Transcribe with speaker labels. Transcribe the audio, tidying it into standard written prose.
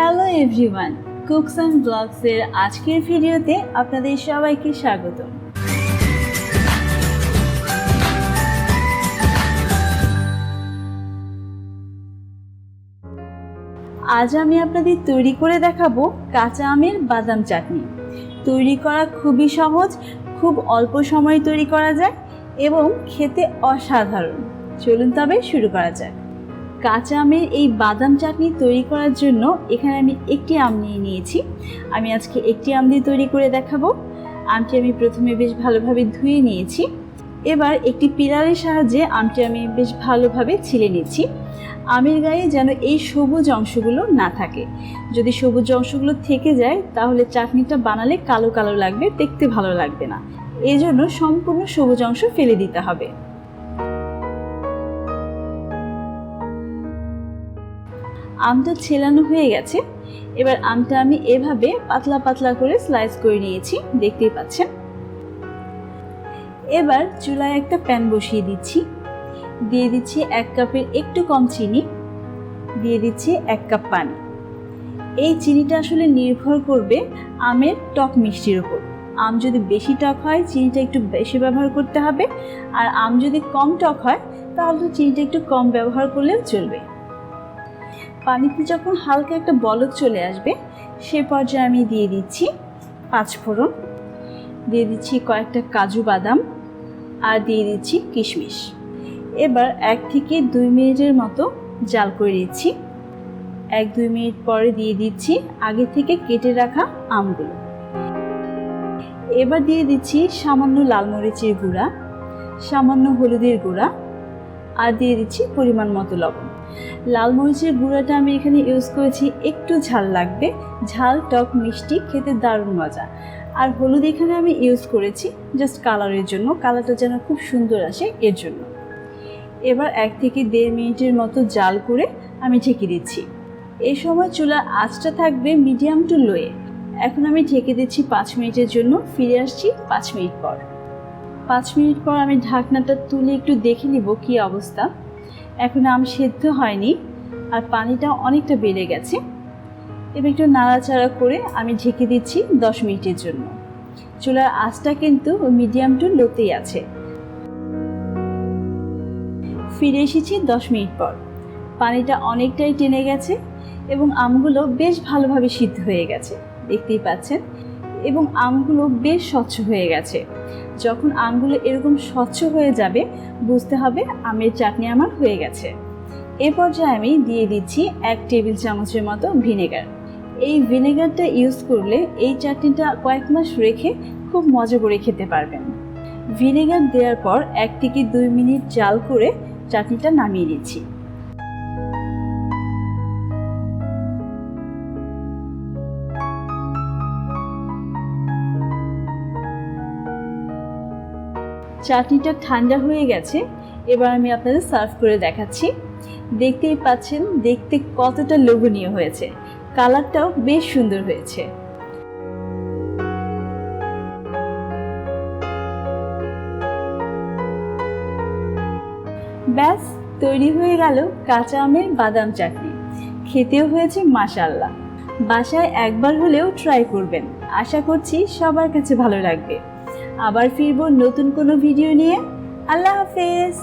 Speaker 1: Hello everyone, cooks and ব্লগসের আজকের ভিডিওতে আপনাদের সবাইকে স্বাগত। আজ আমি আপনাদের তৈরি করে দেখাবো কাঁচা আমের বাদাম চাটনি। তৈরি করা খুবই সহজ, খুব অল্প সময়ে তৈরি করা যায় এবং খেতে অসাধারণ। চলুন তবে শুরু করা যাক। কাঁচা আমের এই বাদাম চাটনি তৈরি করার জন্য এখানে আমি একটি আম নিয়ে নিয়েছি। আমি আজকে একটি আম দিয়ে তৈরি করে দেখাবো। আমটি আমি প্রথমে বেশ ভালোভাবে ধুয়ে নিয়েছি। এবার একটি পিলারের সাহায্যে আমটি আমি বেশ ভালোভাবে ছিলে নিচ্ছি। আমের গায়ে যেন এই সবুজ অংশগুলো না থাকে। যদি সবুজ অংশগুলো থেকে যায় তাহলে চাটনিটা বানালে কালো কালো লাগবে, দেখতে ভালো লাগবে না। এই জন্য সম্পূর্ণ সবুজ অংশ ফেলে দিতে হবে। আমটা ছেলানো হয়ে গেছে। এবার আমটা আমি এভাবে পাতলা পাতলা করে স্লাইস করে নিয়েছি, দেখতেই পাচ্ছেন। এবার চুলায় একটা প্যান বসিয়ে দিচ্ছি। দিয়ে দিচ্ছি 1 কাপের একটু কম চিনি, দিয়ে দিচ্ছি 1 কাপ পানি। এই চিনিটা আসলে নির্ভর করবে আমের টক মিষ্টির উপর। আম যদি বেশি টক হয় চিনিটা একটু বেশি ব্যবহার করতে হবে, আর আম যদি কম টক হয় তাহলে চিনিটা একটু কম ব্যবহার করলেও চলবে। পানিতে যখন হালকা একটা বলক চলে আসবে সে পর্যায়ে আমি দিয়ে দিচ্ছি 5 ফোড়ন, দিয়ে দিচ্ছি কয়েকটা কাজু বাদাম, আর দিয়ে দিচ্ছি কিশমিশ। এবার 1 থেকে 2 মিনিটের মতো জাল করে দিচ্ছি। 1-2 মিনিট পরে দিয়ে দিচ্ছি আগে থেকে কেটে রাখা আমগুলো। এবার দিয়ে দিচ্ছি সামান্য লাল মরিচের গুঁড়া, সামান্য হলুদের গুঁড়া, আর দিয়ে দিচ্ছি পরিমাণ মতো লবণ। লাল মরিচের গুঁড়াটা আমি এখানে ইউজ করেছি, একটু ঝাল লাগবে, ঝাল টক মিষ্টি খেতে দারুণ মজা। আর হলুদ এখানে আমি ইউজ করেছি জাস্ট কালারের জন্য, কালারটা যেন খুব সুন্দর আসে এর জন্য। এবার 1 থেকে 1.5 মিনিটের মতো জাল করে আমি ঢেকে দিচ্ছি। এই সময় চুলার আঁচটা থাকবে মিডিয়াম টু লোয়ে। এখন আমি ঢেকে দিচ্ছি 5 মিনিটের জন্য। ফিরে আসছি 5 মিনিট পর। 5 মিনিট পর আমি ঢাকনাটা তুলে একটু দেখে নিব কী অবস্থা। এখন আম সেদ্ধ হয়নি আর পানিটা অনেকটা বেড়ে গেছে। এবার একটু নাড়াচাড়া করে আমি ঢেকে দিচ্ছি 10 মিনিটের জন্য। চুলার আঁচটা কিন্তু মিডিয়াম টু লোতেই আছে। ফিরে এসেছি 10 মিনিট পর। পানিটা অনেকটাই টেনে গেছে এবং আমগুলো বেশ ভালোভাবে সিদ্ধ হয়ে গেছে, দেখতেই পাচ্ছেন। এবং আমগুলো বেশ স্বচ্ছ হয়ে গেছে। যখন আমগুলো এরকম স্বচ্ছ হয়ে যাবে বুঝতে হবে আমের চাটনি আমার হয়ে গেছে। এ পর্যায়ে আমি দিয়ে দিচ্ছি 1 টেবিল চামচের মতো ভিনেগার। এই ভিনেগারটা ইউজ করলে এই চাটনিটা কয়েক মাস রেখে খুব মজা করে খেতে পারবেন। ভিনেগার দেওয়ার পর 1 থেকে 2 মিনিট জাল করে চাটনিটা নামিয়ে নিচ্ছি। চাটনিটা ঠান্ডা হয়ে গেছে। এবার আমি আপনাদের সার্ভ করে দেখাচ্ছি। দেখতেই পাচ্ছেন দেখতে কতটা লোভনীয় হয়েছে, কালারটাও বেশ সুন্দর হয়েছে। ব্যাস তৈরি হয়ে গেল কাঁচা আমের বাদাম চাটনি। খেতেও হয়েছে মাশাআল্লাহ। বাসায় একবার হলেও ট্রাই করবেন, আশা করছি সবার কাছে ভালো লাগবে। আবার ফিরবো নতুন কোনো ভিডিও নিয়ে। আল্লাহ হাফেজ।